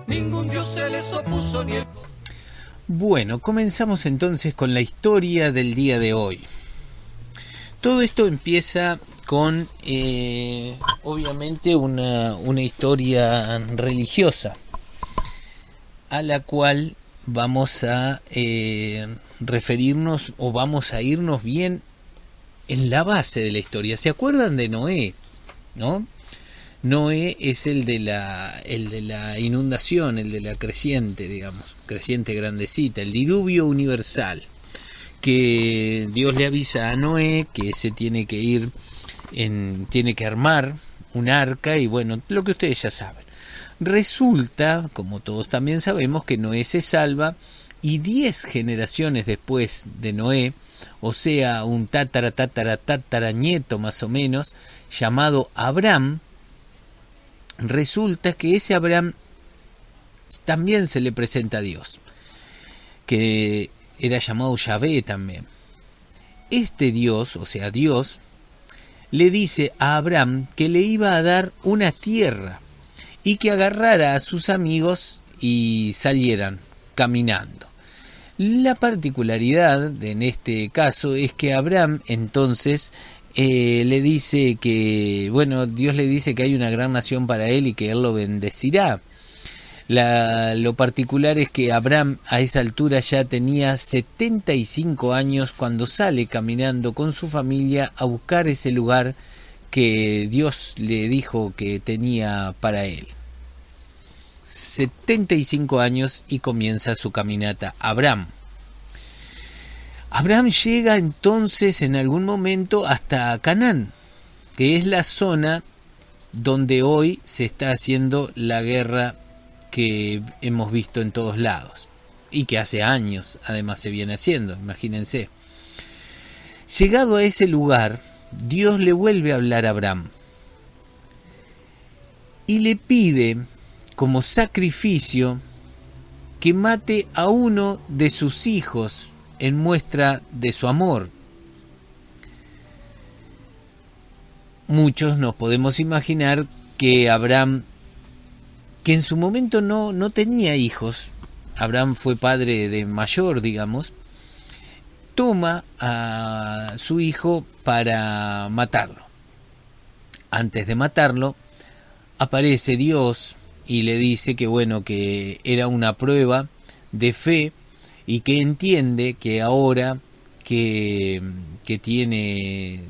ningún dios se les opuso ni el... Bueno, comenzamos entonces con la historia del día de hoy. Todo esto empieza con, obviamente, una historia religiosa, a la cual vamos a referirnos, o vamos a irnos bien en la base de la historia. ¿Se acuerdan de Noé? ¿No? Noé es el de la inundación, el de la creciente, digamos, creciente grandecita, el diluvio universal, que Dios le avisa a Noé que se tiene que ir, tiene que armar un arca, y bueno, lo que ustedes ya saben. Resulta, como todos también sabemos, que Noé se salva, y 10 generaciones después de Noé, o sea, un tatara nieto más o menos, llamado Abraham, resulta que ese Abraham también se le presenta a Dios, que era llamado Yahvé también. Este Dios, o sea Dios, le dice a Abraham que le iba a dar una tierra y que agarrara a sus amigos y salieran caminando. La particularidad en este caso es que Abraham entonces le dice que, bueno, Dios le dice que hay una gran nación para él y que él lo bendecirá. Lo particular es que Abraham a esa altura ya tenía 75 años cuando sale caminando con su familia a buscar ese lugar que Dios le dijo que tenía para él. 75 años y comienza su caminata Abraham. Abraham llega entonces en algún momento hasta Canaán, que es la zona donde hoy se está haciendo la guerra que hemos visto en todos lados y que hace años además se viene haciendo, imagínense. Llegado a ese lugar, Dios le vuelve a hablar a Abraham y le pide como sacrificio que mate a uno de sus hijos en muestra de su amor. Muchos nos podemos imaginar que Abraham, que en su momento no tenía hijos, Abraham fue padre de mayor, digamos, toma a su hijo para matarlo. Antes de matarlo, aparece Dios y le dice que bueno, que era una prueba de fe, y que entiende que ahora que tiene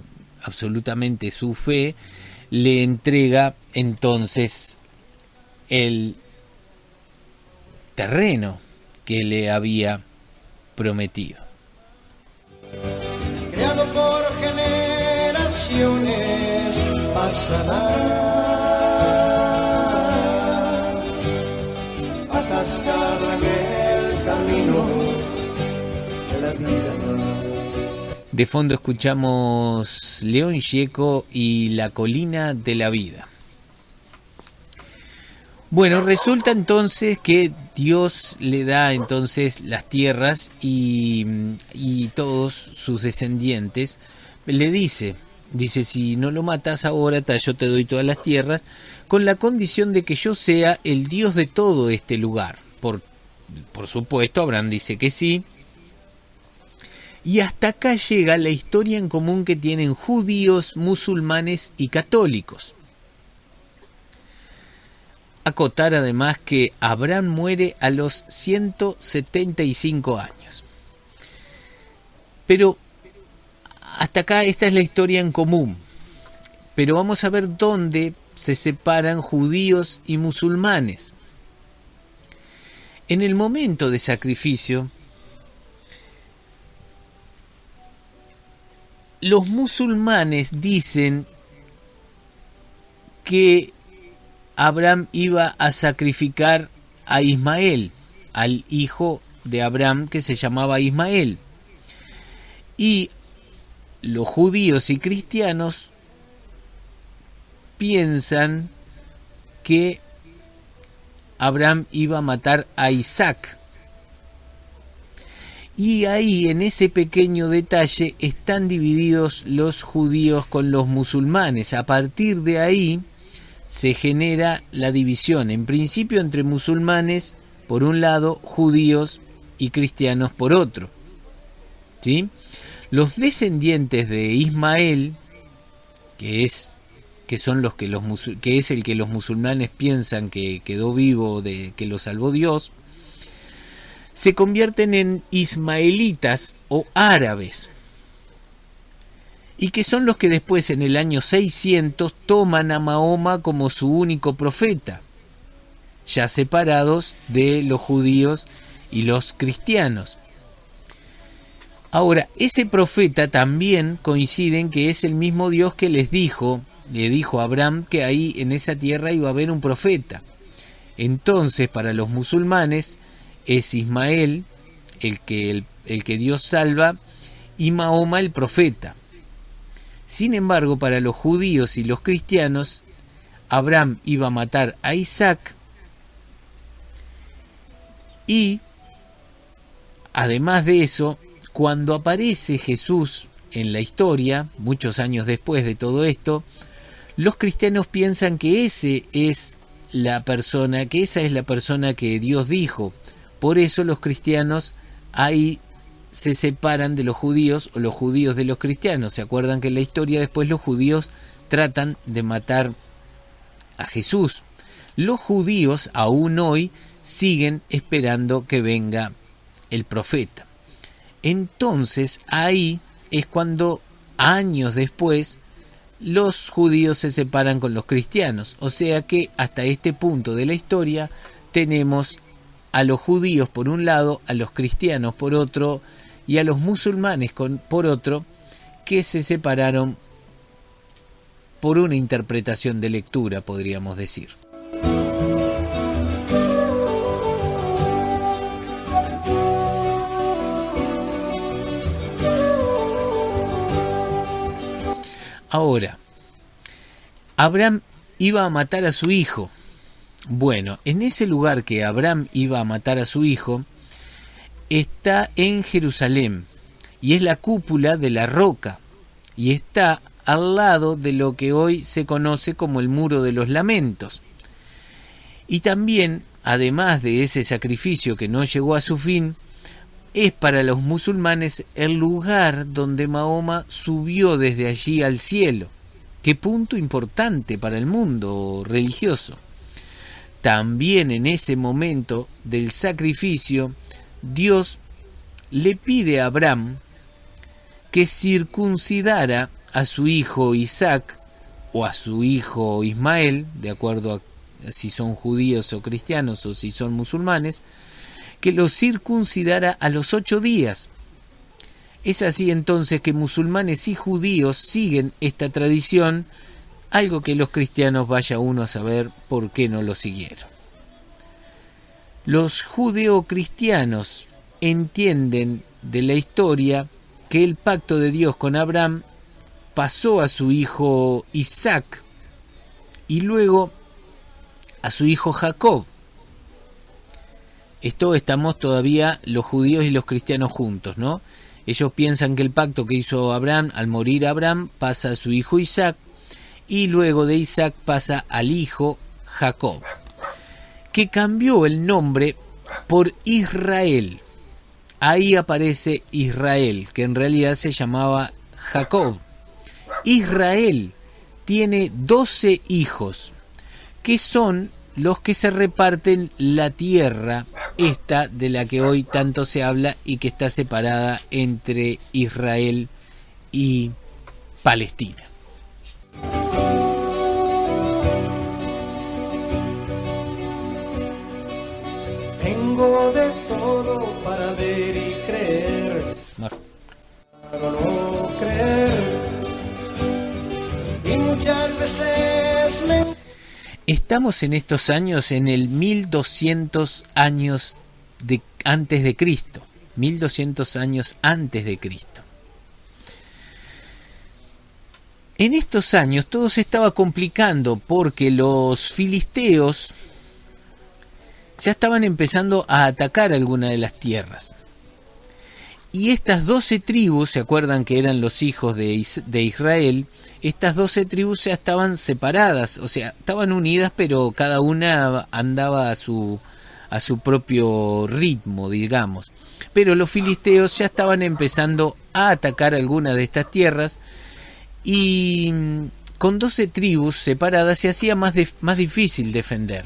absolutamente su fe, le entrega entonces el terreno que le había prometido. Creado por generaciones pasadas, atascado en el camino. De fondo escuchamos León Gieco y La colina de la vida. Bueno, resulta entonces que Dios le da entonces las tierras y todos sus descendientes. Le dice, si no lo matas ahora, yo te doy todas las tierras, con la condición de que yo sea el Dios de todo este lugar. Por supuesto, Abraham dice que sí. Y hasta acá llega la historia en común que tienen judíos, musulmanes y católicos. Acotar además que Abraham muere a los 175 años. Pero hasta acá esta es la historia en común. Pero vamos a ver dónde se separan judíos y musulmanes. En el momento de sacrificio, los musulmanes dicen que Abraham iba a sacrificar a Ismael, al hijo de Abraham que se llamaba Ismael. Y los judíos y cristianos piensan que Abraham iba a matar a Isaac. Y ahí, en ese pequeño detalle, están divididos los judíos con los musulmanes. A partir de ahí se genera la división, en principio entre musulmanes por un lado, judíos y cristianos por otro. ¿Sí? Los descendientes de Ismael, que es el que los musulmanes piensan que quedó vivo, que lo salvó Dios, se convierten en ismaelitas o árabes, y que son los que después, en el año 600, toman a Mahoma como su único profeta, ya separados de los judíos y los cristianos. Ahora, ese profeta también coincide en que es el mismo Dios que le dijo a Abraham que ahí en esa tierra iba a haber un profeta. Entonces, para los musulmanes es Ismael el que Dios salva y Mahoma el profeta. Sin embargo, para los judíos y los cristianos, Abraham iba a matar a Isaac y, además de eso, cuando aparece Jesús en la historia, muchos años después de todo esto, los cristianos piensan que esa es la persona que Dios dijo. Por eso los cristianos ahí se separan de los judíos, o los judíos de los cristianos. ¿Se acuerdan que en la historia después los judíos tratan de matar a Jesús? Los judíos aún hoy siguen esperando que venga el profeta. Entonces ahí es cuando, años después, los judíos se separan con los cristianos. O sea que hasta este punto de la historia tenemos a los judíos por un lado, a los cristianos por otro y a los musulmanes por otro, que se separaron por una interpretación de lectura, podríamos decir. Ahora, Abraham iba a matar a su hijo. Bueno, en ese lugar que Abraham iba a matar a su hijo, está en Jerusalén, y es la cúpula de la roca, y está al lado de lo que hoy se conoce como el Muro de los Lamentos. Y también, además de ese sacrificio que no llegó a su fin, es para los musulmanes el lugar donde Mahoma subió desde allí al cielo. Qué punto importante para el mundo religioso. También en ese momento del sacrificio, Dios le pide a Abraham que circuncidara a su hijo Isaac o a su hijo Ismael, de acuerdo a si son judíos o cristianos o si son musulmanes, que lo circuncidara a los 8 días. Es así entonces que musulmanes y judíos siguen esta tradición, algo que los cristianos vaya uno a saber por qué no lo siguieron. Los judeocristianos entienden de la historia que el pacto de Dios con Abraham pasó a su hijo Isaac y luego a su hijo Jacob. Esto estamos todavía los judíos y los cristianos juntos, ¿no? Ellos piensan que el pacto que hizo Abraham, al morir Abraham, pasa a su hijo Isaac, y luego de Isaac pasa al hijo Jacob, que cambió el nombre por Israel. Ahí aparece Israel, que en realidad se llamaba Jacob. Israel tiene 12 hijos, que son los que se reparten la tierra, esta de la que hoy tanto se habla y que está separada entre Israel y Palestina. Tengo de todo para ver y creer, para no creer, y muchas veces me... Estamos en estos años en el 1200 años antes de Cristo. 1200 años antes de Cristo. En estos años todo se estaba complicando porque los filisteos ya estaban empezando a atacar algunas de las tierras. Y estas 12 tribus, ¿se acuerdan que eran los hijos de Israel? Estas 12 tribus ya estaban separadas, o sea, estaban unidas, pero cada una andaba a su propio ritmo, digamos. Pero los filisteos ya estaban empezando a atacar algunas de estas tierras, y con 12 tribus separadas se hacía más difícil defender.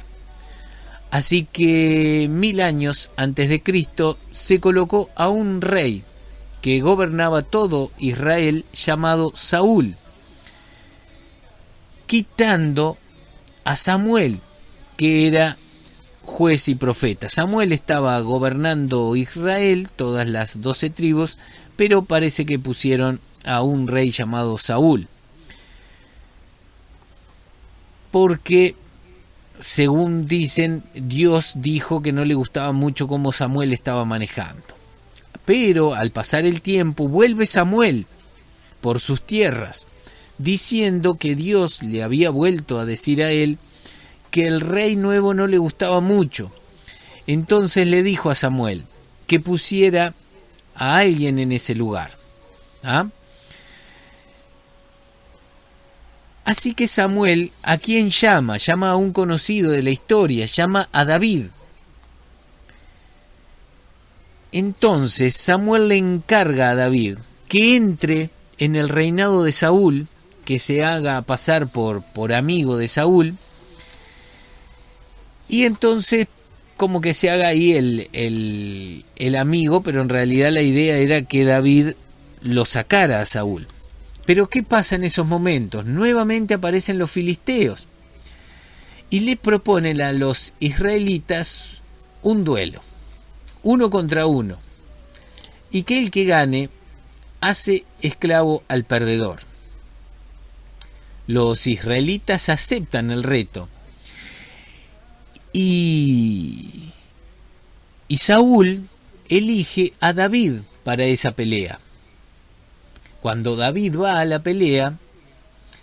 Así que 1000 años antes de Cristo se colocó a un rey que gobernaba todo Israel llamado Saúl, quitando a Samuel, que era juez y profeta. Samuel estaba gobernando Israel, todas las 12 tribus, pero parece que pusieron a un rey llamado Saúl, porque según dicen, Dios dijo que no le gustaba mucho cómo Samuel estaba manejando. Pero al pasar el tiempo vuelve Samuel por sus tierras, diciendo que Dios le había vuelto a decir a él que el rey nuevo no le gustaba mucho. Entonces le dijo a Samuel que pusiera a alguien en ese lugar. ¿Ah? Así que Samuel, ¿a quién llama? Llama a un conocido de la historia, llama a David. Entonces Samuel le encarga a David que entre en el reinado de Saúl, que se haga pasar por amigo de Saúl, y entonces como que se haga ahí el amigo, pero en realidad la idea era que David lo sacara a Saúl. Pero ¿qué pasa en esos momentos? Nuevamente aparecen los filisteos y le proponen a los israelitas un duelo, 1 contra 1, y que el que gane hace esclavo al perdedor. Los israelitas aceptan el reto y Saúl elige a David para esa pelea. Cuando David va a la pelea,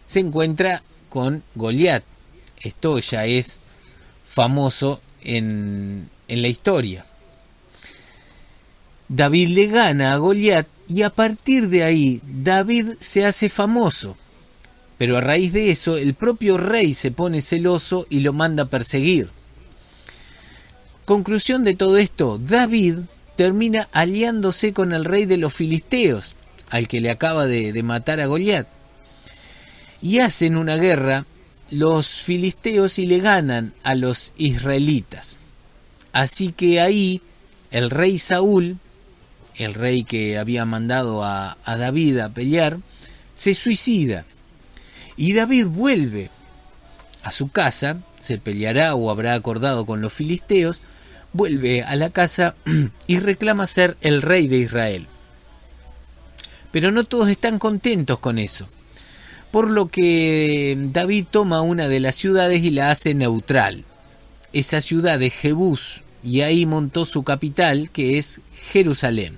se encuentra con Goliat. Esto ya es famoso en la historia. David le gana a Goliat y a partir de ahí David se hace famoso. Pero a raíz de eso el propio rey se pone celoso y lo manda a perseguir. Conclusión de todo esto, David termina aliándose con el rey de los filisteos, al que le acaba de matar a Goliat. Y hacen una guerra los filisteos y le ganan a los israelitas. Así que ahí el rey Saúl, el rey que había mandado a David a pelear, se suicida. Y David vuelve a su casa, se peleará o habrá acordado con los filisteos, vuelve a la casa y reclama ser el rey de Israel. Pero no todos están contentos con eso, por lo que David toma una de las ciudades y la hace neutral. Esa ciudad es Jebús, y ahí montó su capital, que es Jerusalén.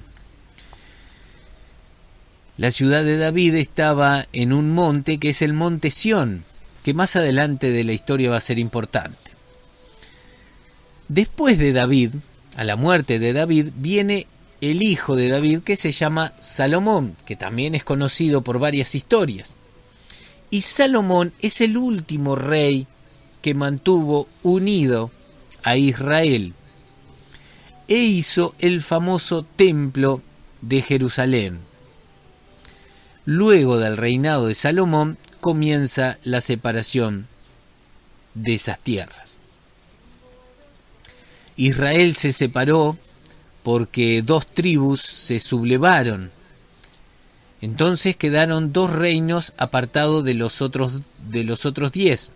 La ciudad de David estaba en un monte que es el monte Sión, que más adelante de la historia va a ser importante. Después de David, a la muerte de David, viene el hijo de David que se llama Salomón, que también es conocido por varias historias. Y Salomón es el último rey que mantuvo unido a Israel e hizo el famoso templo de Jerusalén. Luego del reinado de Salomón comienza la separación de esas tierras. Israel se separó porque 2 tribus se sublevaron. Entonces quedaron 2 reinos apartados de los otros 10.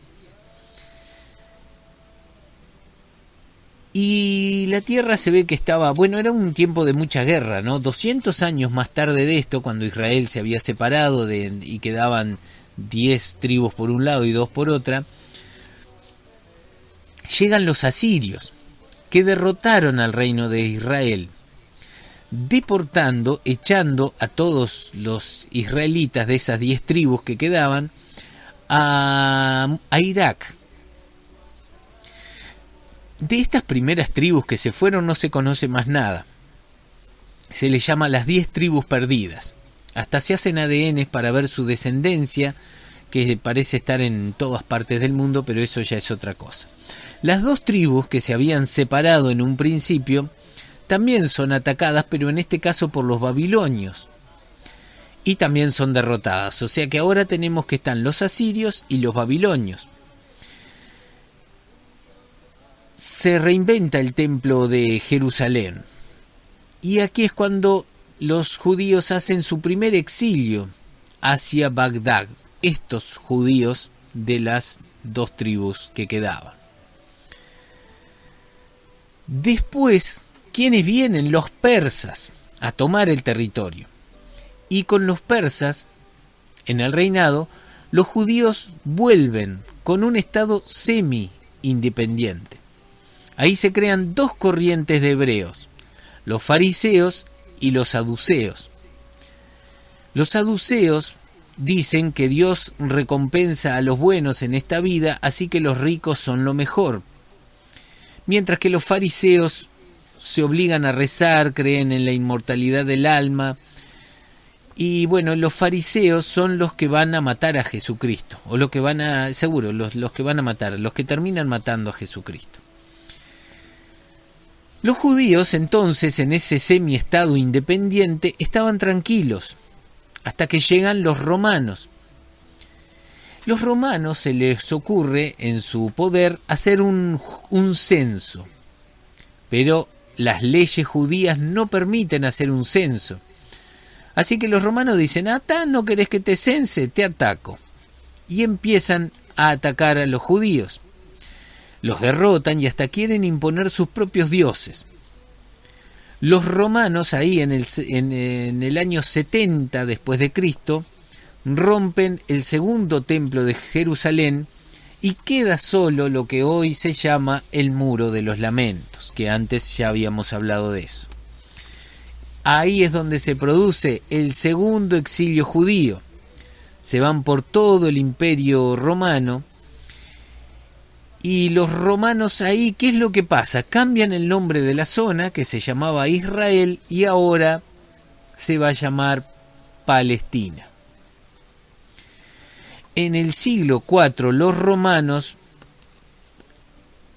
Y la tierra se ve que estaba, era un tiempo de mucha guerra, ¿no? 200 años más tarde de esto, cuando Israel se había separado y quedaban 10 tribus por un lado y 2 por otra, llegan los asirios, que derrotaron al reino de Israel, deportando, echando a todos los israelitas de esas 10 tribus que quedaban a Irak. De estas primeras tribus que se fueron no se conoce más nada. se les llama las 10 tribus perdidas. Hasta se hacen ADNs para ver su descendencia, que parece estar en todas partes del mundo, pero eso ya es otra cosa. Las 2 tribus que se habían separado en un principio también son atacadas, pero en este caso por los babilonios, y también son derrotadas. O sea que ahora tenemos que están los asirios y los babilonios. Se reinventa el templo de Jerusalén, y aquí es cuando los judíos hacen su primer exilio hacia Bagdad, estos judíos de las 2 tribus que quedaban. Después, ¿quiénes vienen? Los persas a tomar el territorio. Y con los persas, en el reinado, los judíos vuelven con un estado semi-independiente. Ahí se crean 2 corrientes de hebreos, los fariseos y los saduceos. Los saduceos dicen que Dios recompensa a los buenos en esta vida, así que los ricos son lo mejor. Mientras que los fariseos se obligan a rezar, creen en la inmortalidad del alma. Y bueno, los fariseos son los que van a matar a Jesucristo, o los que van a, seguro, los que van a matar, los que terminan matando a Jesucristo. Los judíos entonces, en ese semi-estado independiente, estaban tranquilos, hasta que llegan los romanos. Los romanos se les ocurre en su poder hacer un censo, pero las leyes judías no permiten hacer un censo. Así que los romanos dicen, ¿no querés que te cense? Te ataco. Y empiezan a atacar a los judíos. Los derrotan y hasta quieren imponer sus propios dioses. Los romanos ahí en el año 70 después de Cristo rompen el segundo templo de Jerusalén y queda solo lo que hoy se llama el Muro de los Lamentos, que antes ya habíamos hablado de eso. Ahí es donde se produce el segundo exilio judío. Se van por todo el imperio romano. Y los romanos ahí, ¿qué es lo que pasa? Cambian el nombre de la zona, que se llamaba Israel, y ahora se va a llamar Palestina. En el siglo IV los romanos,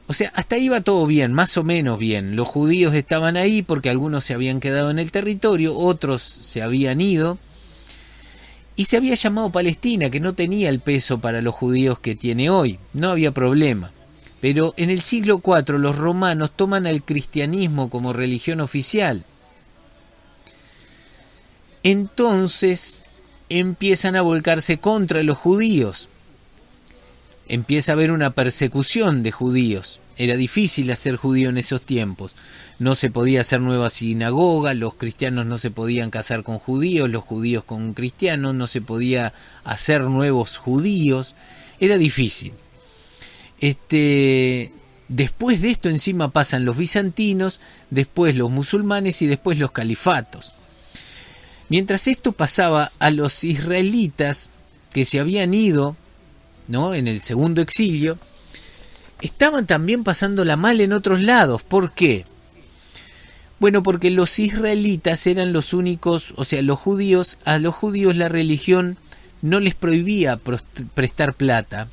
o sea, hasta ahí va todo bien, más o menos bien. Los judíos estaban ahí porque algunos se habían quedado en el territorio, otros se habían ido, y se había llamado Palestina, que no tenía el peso para los judíos que tiene hoy, no había problema. Pero en el siglo IV los romanos toman al cristianismo como religión oficial. Entonces empiezan a volcarse contra los judíos. Empieza a haber una persecución de judíos. Era difícil hacer judío en esos tiempos. No se podía hacer nueva sinagoga, los cristianos no se podían casar con judíos, los judíos con cristianos, no se podía hacer nuevos judíos. Era difícil. Después de esto encima pasan los bizantinos, después los musulmanes y después los califatos. Mientras esto pasaba, a los israelitas que se habían ido, ¿no?, en el segundo exilio, estaban también pasándola mal en otros lados. ¿Por qué? Bueno, porque los israelitas eran los únicos, o sea, los judíos, a los judíos la religión no les prohibía prestar plata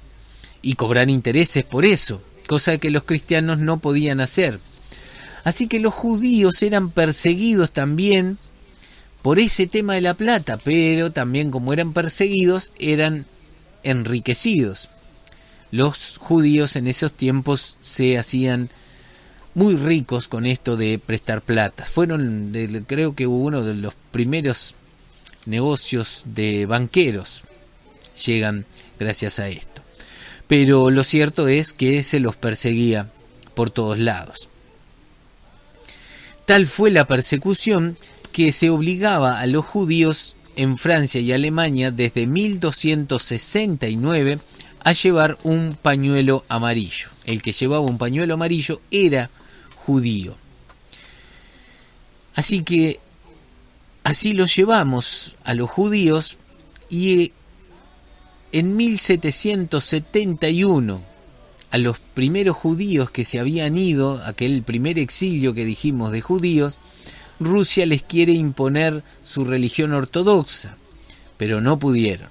y cobrar intereses por eso, cosa que los cristianos no podían hacer. Así que los judíos eran perseguidos también por ese tema de la plata, pero también como eran perseguidos, eran enriquecidos. Los judíos en esos tiempos se hacían muy ricos con esto de prestar plata. Creo que hubo uno de los primeros negocios de banqueros, llegan gracias a esto. Pero lo cierto es que se los perseguía por todos lados. Tal fue la persecución que se obligaba a los judíos en Francia y Alemania desde 1269 a llevar un pañuelo amarillo. El que llevaba un pañuelo amarillo era judío. Así que así los llevamos a los judíos, y en 1771 a los primeros judíos que se habían ido, aquel primer exilio que dijimos de judíos, Rusia les quiere imponer su religión ortodoxa, pero no pudieron.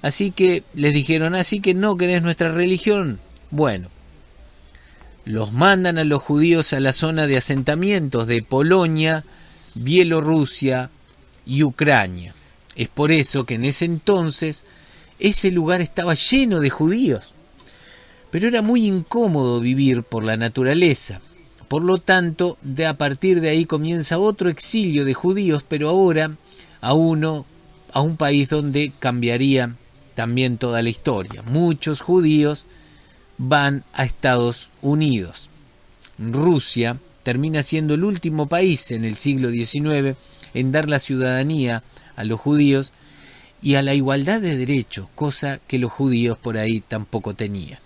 Así que les dijeron, así que no querés nuestra religión. Bueno, los mandan a los judíos a la zona de asentamientos de Polonia, Bielorrusia y Ucrania. Es por eso que en ese entonces ese lugar estaba lleno de judíos. Pero era muy incómodo vivir por la naturaleza. Por lo tanto, a partir de ahí comienza otro exilio de judíos, pero ahora a un país donde cambiaría también toda la historia. Muchos judíos van a Estados Unidos. Rusia termina siendo el último país en el siglo XIX en dar la ciudadanía a los judíos y a la igualdad de derechos, cosa que los judíos por ahí tampoco tenían.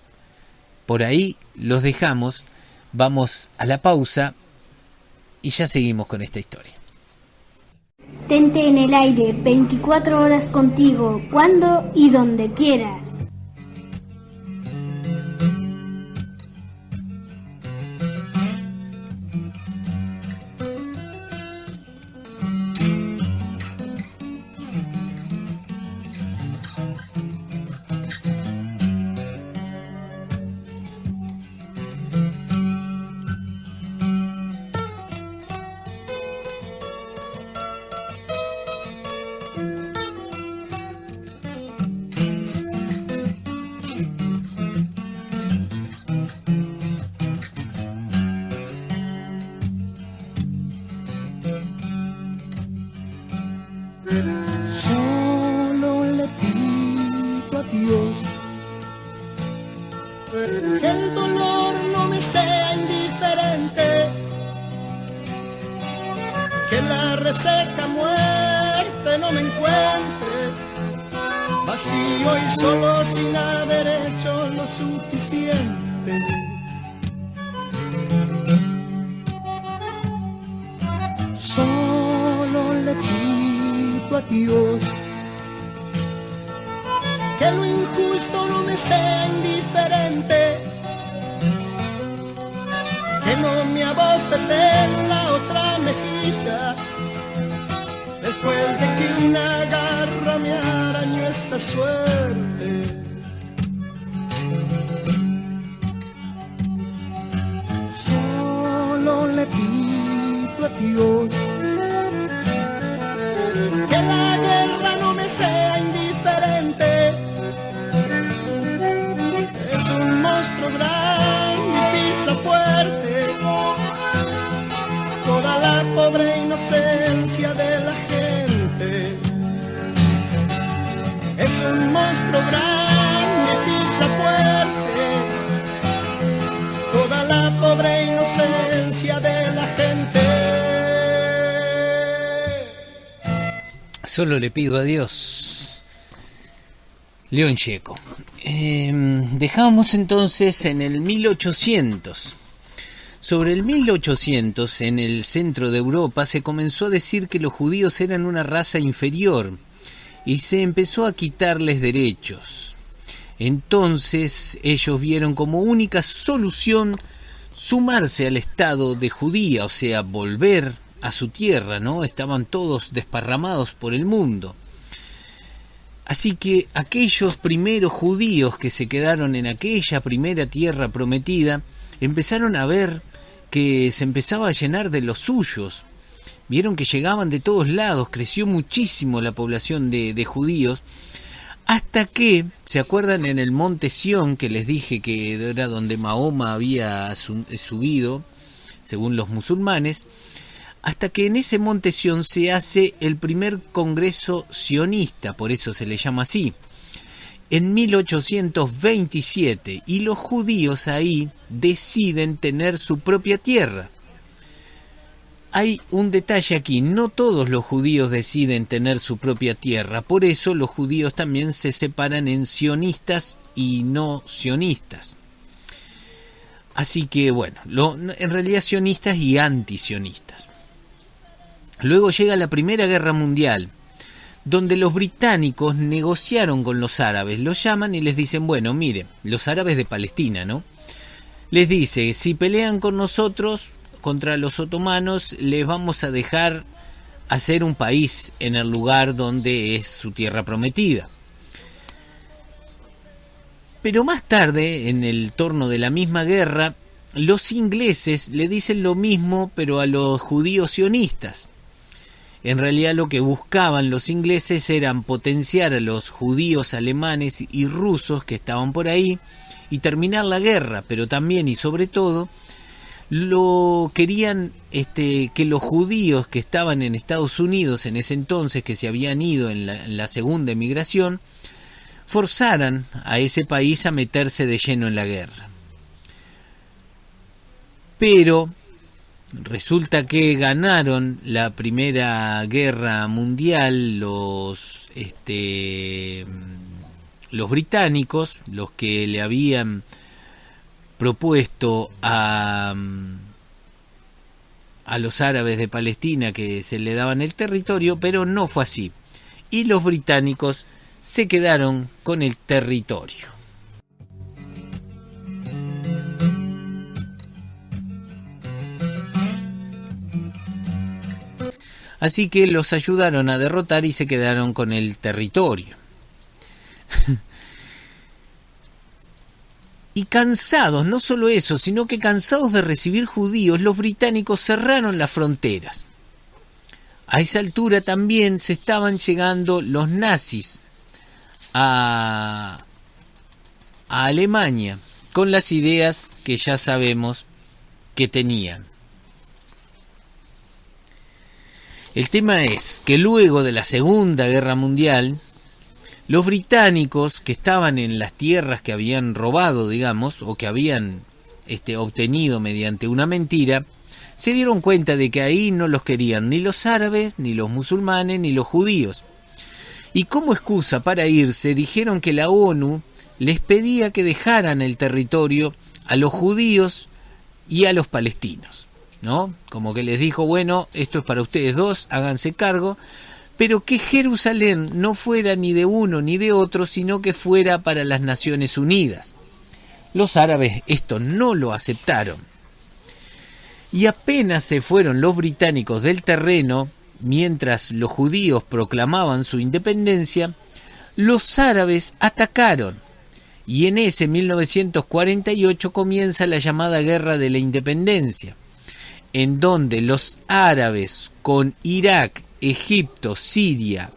Por ahí los dejamos, vamos a la pausa y ya seguimos con esta historia. Tente en el aire, 24 horas contigo, cuando y donde quieras. Solo le pido a Dios que el dolor no me sea indiferente, que la reseca muerte no me encuentre vacío y solo sin haber hecho lo suficiente. Solo le pido a Dios que lo injusto no me sea indiferente, que no me abofete en la otra mejilla después de que una garra me arañó esta suerte. Solo le pido a Dios que la guerra no me sea indiferente. Es un monstruo grande y pisa fuerte toda la pobre inocencia de la gente. Es un monstruo grande y pisa fuerte toda la pobre inocencia de la gente. Solo le pido a Dios. León Gieco. Dejamos entonces en el 1800. Sobre el 1800, en el centro de Europa, se comenzó a decir que los judíos eran una raza inferior y se empezó a quitarles derechos. Entonces ellos vieron como única solución sumarse al estado de Judía, o sea, volver a su tierra, ¿no? Estaban todos desparramados por el mundo. Así que aquellos primeros judíos que se quedaron en aquella primera tierra prometida empezaron a ver que se empezaba a llenar de los suyos. Vieron que llegaban de todos lados, creció muchísimo la población de judíos, hasta que, ¿se acuerdan en el monte Sión que les dije que era donde Mahoma había subido, según los musulmanes? Hasta que en ese monte Sión se hace el primer congreso sionista, por eso se le llama así, en 1827, y los judíos ahí deciden tener su propia tierra. Hay un detalle aquí, no todos los judíos deciden tener su propia tierra, por eso los judíos también se separan en sionistas y no sionistas. Así que bueno, en realidad sionistas y antisionistas. Luego llega la Primera Guerra Mundial, donde los británicos negociaron con los árabes, los llaman y les dicen, bueno, mire, los árabes de Palestina, ¿no? Les dice, si pelean con nosotros, contra los otomanos, les vamos a dejar hacer un país en el lugar donde es su tierra prometida. Pero más tarde, en el torno de la misma guerra, los ingleses le dicen lo mismo, pero a los judíos sionistas. En realidad lo que buscaban los ingleses eran potenciar a los judíos alemanes y rusos que estaban por ahí y terminar la guerra, pero también y sobre todo lo querían que los judíos que estaban en Estados Unidos en ese entonces, que se habían ido en la segunda emigración, forzaran a ese país a meterse de lleno en la guerra. Pero resulta que ganaron la Primera Guerra Mundial los británicos, los que le habían propuesto a los árabes de Palestina que se le daban el territorio, pero no fue así. Y los británicos se quedaron con el territorio. Así que los ayudaron a derrotar y se quedaron con el territorio. Y cansados, no solo eso, sino que cansados de recibir judíos, los británicos cerraron las fronteras. A esa altura también se estaban llegando los nazis a Alemania, con las ideas que ya sabemos que tenían. El tema es que luego de la Segunda Guerra Mundial, los británicos que estaban en las tierras que habían robado, digamos, o que habían obtenido mediante una mentira, se dieron cuenta de que ahí no los querían ni los árabes, ni los musulmanes, ni los judíos. Y como excusa para irse, dijeron que la ONU les pedía que dejaran el territorio a los judíos y a los palestinos, ¿no? Como que les dijo, bueno, esto es para ustedes dos, háganse cargo, pero que Jerusalén no fuera ni de uno ni de otro, sino que fuera para las Naciones Unidas. Los árabes esto no lo aceptaron. Y apenas se fueron los británicos del terreno, mientras los judíos proclamaban su independencia, los árabes atacaron. Y en ese 1948 comienza la llamada Guerra de la Independencia, en donde los árabes con Irak, Egipto, Siria,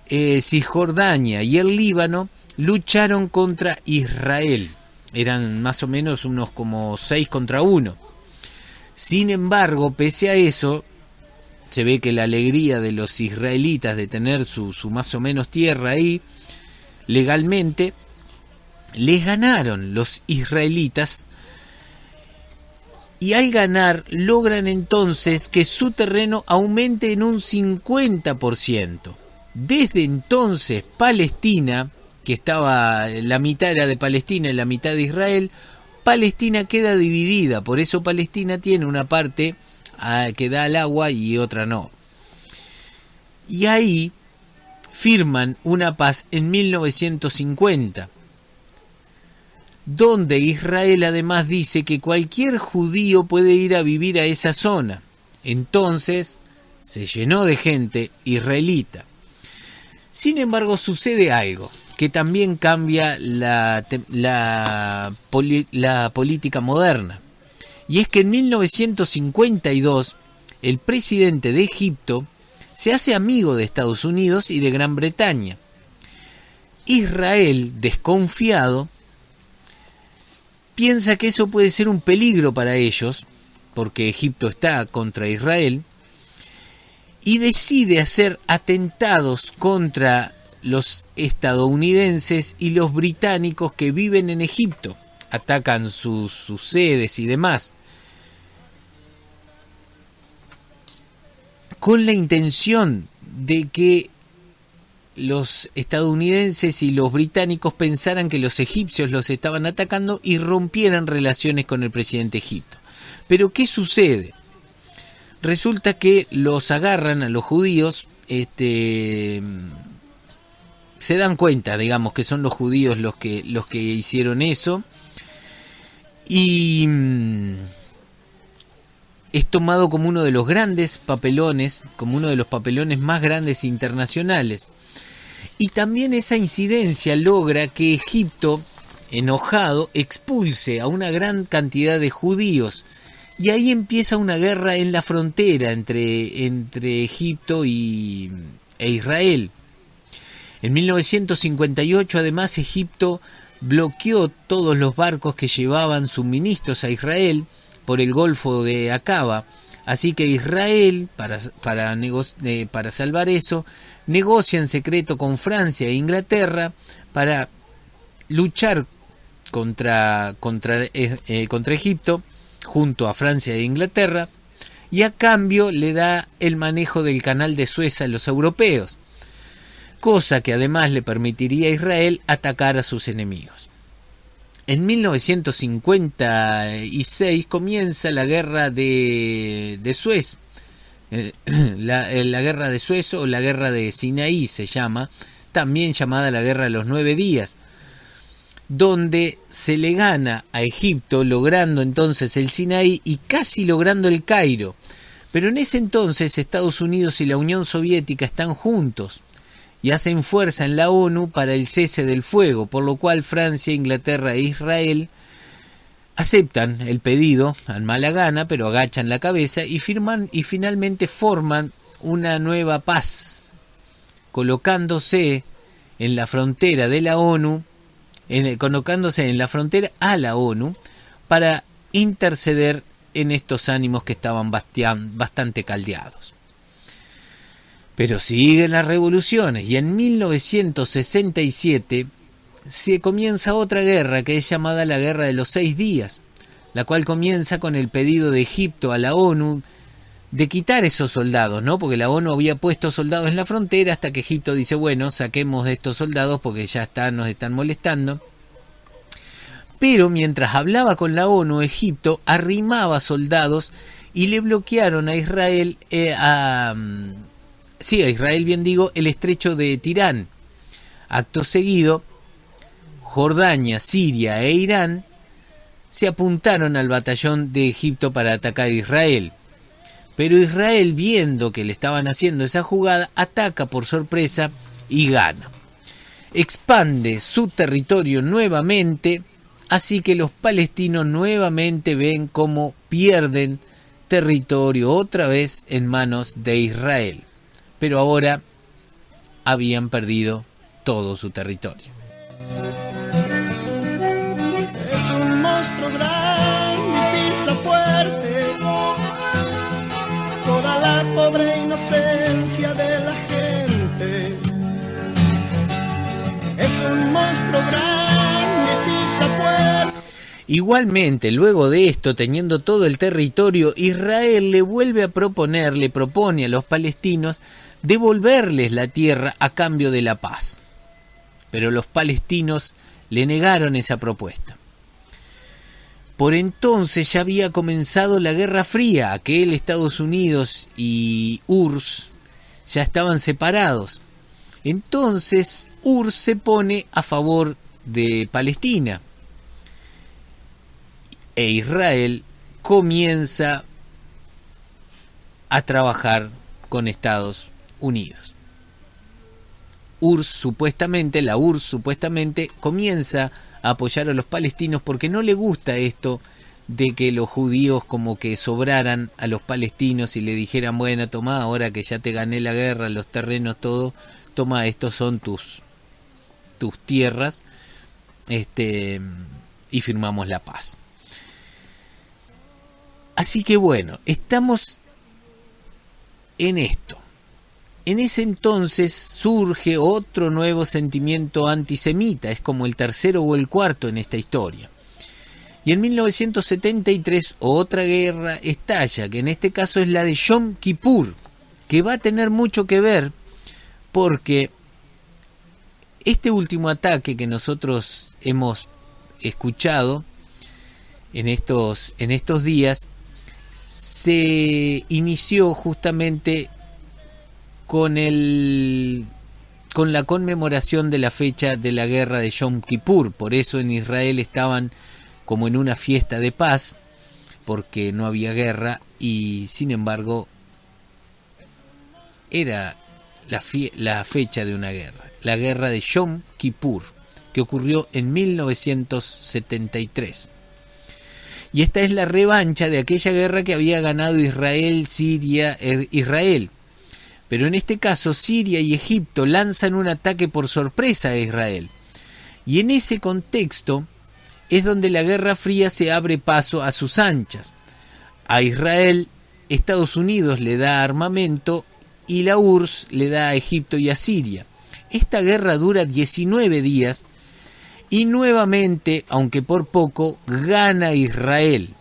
Cisjordania y el Líbano lucharon contra Israel. Eran más o menos unos como 6 contra 1. Sin embargo, pese a eso, se ve que la alegría de los israelitas de tener su más o menos tierra ahí, legalmente, les ganaron los israelitas. Y al ganar, logran entonces que su terreno aumente en un 50%. Desde entonces, Palestina, que estaba, la mitad era de Palestina y la mitad de Israel, Palestina queda dividida. Por eso Palestina tiene una parte que da al agua y otra no. Y ahí firman una paz en 1950. Donde Israel además dice que cualquier judío puede ir a vivir a esa zona. Entonces se llenó de gente israelita. Sin embargo, sucede algo que también cambia la política moderna. Y es que en 1952 el presidente de Egipto se hace amigo de Estados Unidos y de Gran Bretaña. Israel, desconfiado, piensa que eso puede ser un peligro para ellos, porque Egipto está contra Israel, y decide hacer atentados contra los estadounidenses y los británicos que viven en Egipto. Atacan sus sedes y demás, con la intención de que los estadounidenses y los británicos pensaran que los egipcios los estaban atacando y rompieran relaciones con el presidente de Egipto. Pero ¿qué sucede? Resulta que los agarran a los judíos, se dan cuenta, digamos, que son los judíos los que hicieron eso, y es tomado como uno de los grandes papelones, como uno de los papelones más grandes internacionales. Y también esa incidencia logra que Egipto, enojado, expulse a una gran cantidad de judíos. Y ahí empieza una guerra en la frontera entre Egipto e Israel. En 1958, además, Egipto bloqueó todos los barcos que llevaban suministros a Israel por el Golfo de Aqaba. Así que Israel, para salvar eso, negocia en secreto con Francia e Inglaterra para luchar contra Egipto, junto a Francia e Inglaterra, y a cambio le da el manejo del canal de Suez a los europeos, cosa que además le permitiría a Israel atacar a sus enemigos. En 1956 comienza la guerra de Suez, la guerra de Suez o la guerra de Sinaí se llama, también llamada la guerra de los 9 días, donde se le gana a Egipto, logrando entonces el Sinaí y casi logrando el Cairo. Pero en ese entonces Estados Unidos y la Unión Soviética están juntos y hacen fuerza en la ONU para el cese del fuego, por lo cual Francia, Inglaterra e Israel aceptan el pedido al mala gana, pero agachan la cabeza y firman y finalmente forman una nueva paz, colocándose en la frontera de la ONU, colocándose en la frontera a la ONU para interceder en estos ánimos que estaban bastante caldeados. Pero siguen las revoluciones y en 1967 se comienza otra guerra que es llamada la Guerra de los 6 días, la cual comienza con el pedido de Egipto a la ONU de quitar esos soldados, ¿no? Porque la ONU había puesto soldados en la frontera hasta que Egipto dice, bueno, saquemos de estos soldados porque ya nos están molestando. Pero mientras hablaba con la ONU, Egipto arrimaba soldados y le bloquearon a Israel, a Israel, el estrecho de Tirán. Acto seguido, Jordania, Siria e Irán se apuntaron al batallón de Egipto para atacar a Israel. Pero Israel, viendo que le estaban haciendo esa jugada, ataca por sorpresa y gana. Expande su territorio nuevamente, así que los palestinos nuevamente ven cómo pierden territorio otra vez en manos de Israel. Pero ahora habían perdido todo su territorio. Es un monstruo grande y pisa fuerte toda la pobre inocencia de la gente. Es un monstruo grande y pisa fuerte. Igualmente, luego de esto, teniendo todo el territorio, Israel le propone a los palestinos devolverles la tierra a cambio de la paz. Pero los palestinos le negaron esa propuesta. Por entonces ya había comenzado la Guerra Fría, aquel Estados Unidos y URSS ya estaban separados. Entonces URSS se pone a favor de Palestina e Israel comienza a trabajar con Estados Unidos. La URSS supuestamente comienza a apoyar a los palestinos porque no le gusta esto de que los judíos como que sobraran a los palestinos y le dijeran, bueno, toma, ahora que ya te gané la guerra, los terrenos, todo, toma, estos son tus tierras, y firmamos la paz. Así que bueno, estamos en esto. En ese entonces surge otro nuevo sentimiento antisemita, es como el tercero o el cuarto en esta historia. Y en 1973 otra guerra estalla, que en este caso es la de Yom Kippur, que va a tener mucho que ver porque este último ataque que nosotros hemos escuchado en estos días se inició justamente con la conmemoración de la fecha de la guerra de Yom Kippur. Por eso en Israel estaban como en una fiesta de paz, porque no había guerra, y sin embargo era la fecha de una guerra, la guerra de Yom Kippur, que ocurrió en 1973. Y esta es la revancha de aquella guerra que había ganado Israel. Pero en este caso Siria y Egipto lanzan un ataque por sorpresa a Israel. Y en ese contexto es donde la Guerra Fría se abre paso a sus anchas. A Israel, Estados Unidos le da armamento y la URSS le da a Egipto y a Siria. Esta guerra dura 19 días y nuevamente, aunque por poco, gana Israel.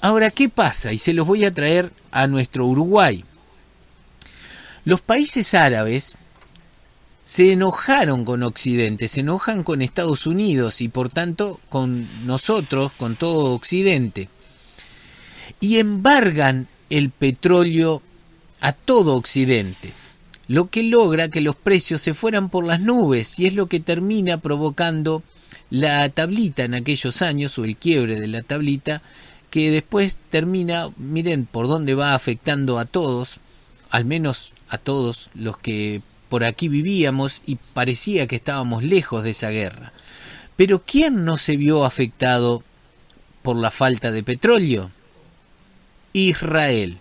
Ahora, ¿qué pasa? Y se los voy a traer a nuestro Uruguay. Los países árabes se enojaron con Occidente, se enojan con Estados Unidos y por tanto con nosotros, con todo Occidente. Y embargan el petróleo a todo Occidente, lo que logra que los precios se fueran por las nubes y es lo que termina provocando la tablita en aquellos años, o el quiebre de la tablita, que después termina, miren por dónde va afectando a todos, al menos a todos los que por aquí vivíamos y parecía que estábamos lejos de esa guerra. Pero ¿quién no se vio afectado por la falta de petróleo? Israel.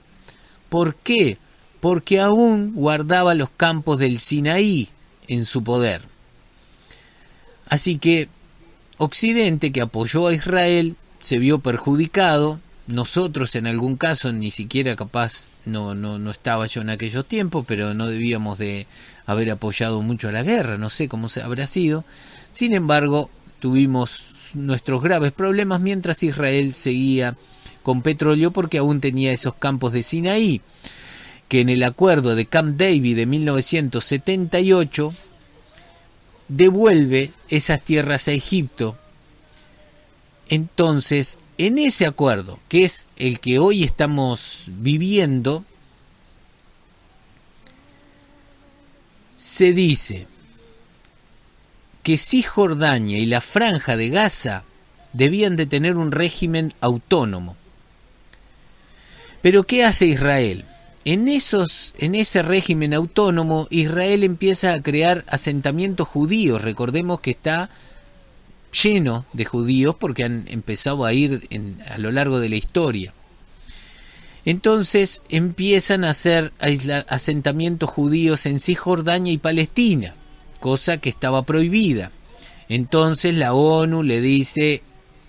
¿Por qué? Porque aún guardaba los campos del Sinaí en su poder. Así que Occidente, que apoyó a Israel, se vio perjudicado. Nosotros en algún caso, ni siquiera capaz, no estaba yo en aquellos tiempos, pero no debíamos de haber apoyado mucho a la guerra, no sé cómo habrá sido. Sin embargo, tuvimos nuestros graves problemas mientras Israel seguía con petróleo porque aún tenía esos campos de Sinaí, que en el acuerdo de Camp David de 1978 devuelve esas tierras a Egipto. Entonces, en ese acuerdo, que es el que hoy estamos viviendo, se dice que Cisjordania y la Franja de Gaza debían de tener un régimen autónomo. Pero ¿qué hace Israel? En ese régimen autónomo, Israel empieza a crear asentamientos judíos. Recordemos que está lleno de judíos porque han empezado a ir a lo largo de la historia. Entonces empiezan a hacer asentamientos judíos en Cisjordania y Palestina, cosa que estaba prohibida. Entonces la ONU le dice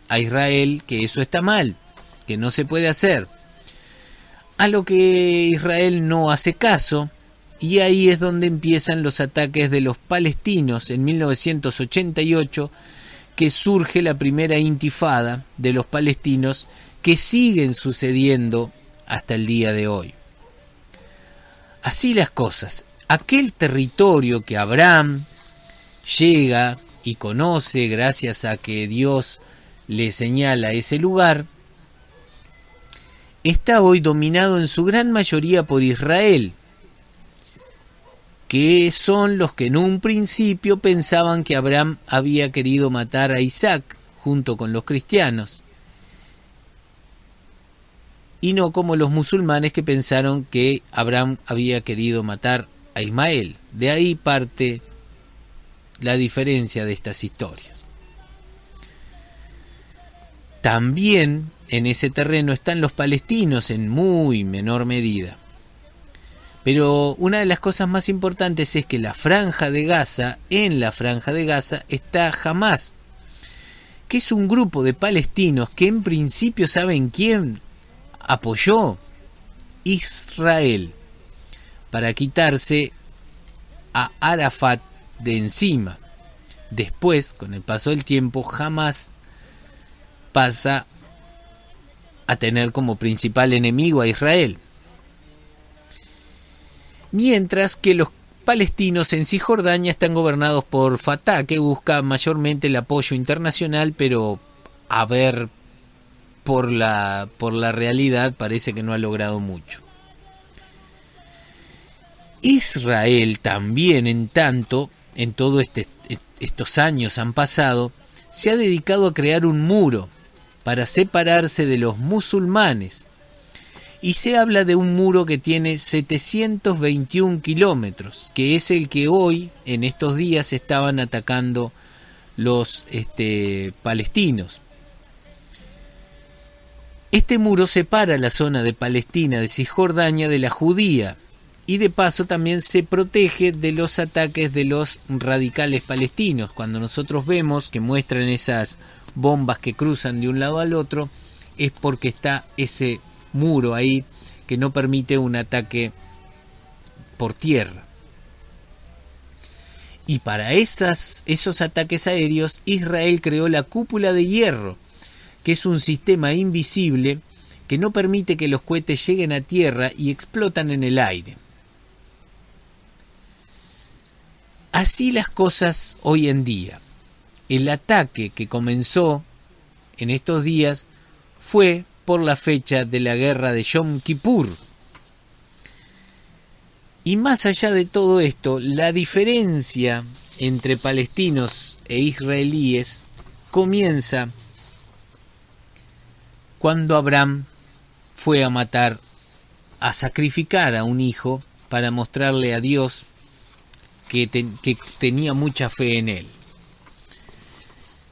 a Israel que eso está mal, que no se puede hacer. A lo que Israel no hace caso, y ahí es donde empiezan los ataques de los palestinos en 1988, que surge la primera intifada de los palestinos, que siguen sucediendo hasta el día de hoy. Así las cosas. Aquel territorio que Abraham llega y conoce gracias a que Dios le señala ese lugar, está hoy dominado en su gran mayoría por Israel, que son los que en un principio pensaban que Abraham había querido matar a Isaac junto con los cristianos, y no como los musulmanes que pensaron que Abraham había querido matar a Ismael. De ahí parte la diferencia de estas historias. También en ese terreno están los palestinos en muy menor medida. Pero una de las cosas más importantes es que en la Franja de Gaza está Hamás, que es un grupo de palestinos que en principio, ¿saben quién apoyó? Israel, para quitarse a Arafat de encima. Después, con el paso del tiempo, Hamás pasa a tener como principal enemigo a Israel. Mientras que los palestinos en Cisjordania están gobernados por Fatah, que busca mayormente el apoyo internacional, pero a ver, por la realidad parece que no ha logrado mucho. Israel también, en tanto, en todos estos años han pasado, se ha dedicado a crear un muro para separarse de los musulmanes. Y se habla de un muro que tiene 721 kilómetros, que es el que hoy, en estos días, estaban atacando los palestinos. Este muro separa la zona de Palestina, de Cisjordania, de la judía, y de paso también se protege de los ataques de los radicales palestinos. Cuando nosotros vemos que muestran esas bombas que cruzan de un lado al otro, es porque está ese muro ahí que no permite un ataque por tierra. Y para esos ataques aéreos, Israel creó la cúpula de hierro, que es un sistema invisible que no permite que los cohetes lleguen a tierra y explotan en el aire. Así las cosas hoy en día. El ataque que comenzó en estos días fue por la fecha de la guerra de Yom Kippur. Y más allá de todo esto, la diferencia entre palestinos e israelíes comienza cuando Abraham fue a matar, a sacrificar a un hijo para mostrarle a Dios que tenía mucha fe en él.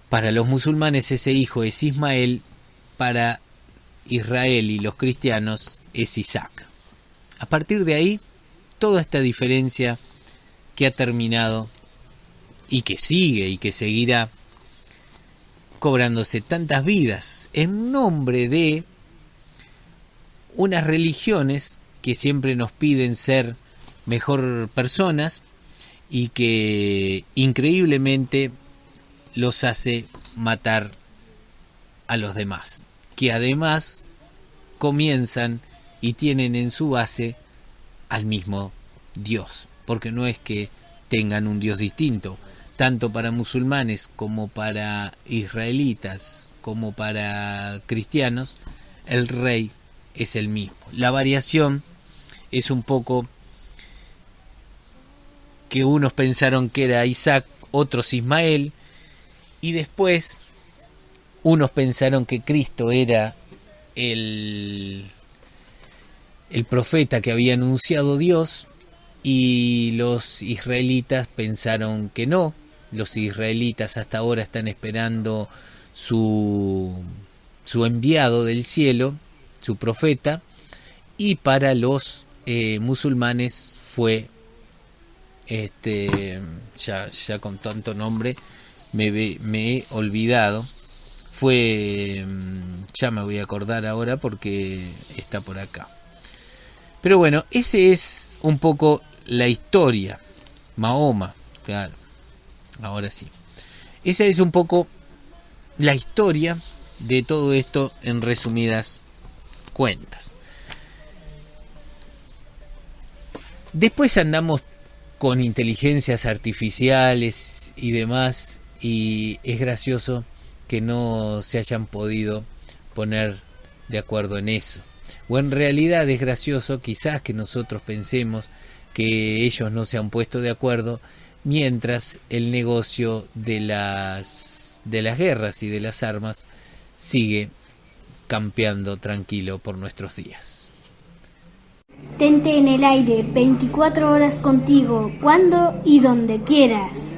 Para los musulmanes ese hijo es Ismael, para Israel y los cristianos es Isaac. A partir de ahí, toda esta diferencia que ha terminado y que sigue y que seguirá cobrándose tantas vidas en nombre de unas religiones que siempre nos piden ser mejor personas y que increíblemente los hace matar a los demás, que además comienzan y tienen en su base al mismo Dios, porque no es que tengan un Dios distinto, tanto para musulmanes como para israelitas, como para cristianos, el rey es el mismo. La variación es un poco que unos pensaron que era Isaac, otros Ismael, y después unos pensaron que Cristo era el profeta que había anunciado Dios, y los israelitas pensaron que no. Los israelitas hasta ahora están esperando su enviado del cielo, su profeta, y para los musulmanes fue ya con tanto nombre me he olvidado, fue, ya me voy a acordar ahora porque está por acá. Pero bueno, ese es un poco la historia. Mahoma, claro, ahora sí. Esa es un poco la historia de todo esto en resumidas cuentas. Después andamos con inteligencias artificiales y demás, y es gracioso que no se hayan podido poner de acuerdo en eso. O en realidad es gracioso quizás que nosotros pensemos que ellos no se han puesto de acuerdo, mientras el negocio de las guerras y de las armas sigue campeando tranquilo por nuestros días. Tente en el aire 24 horas contigo, cuando y donde quieras.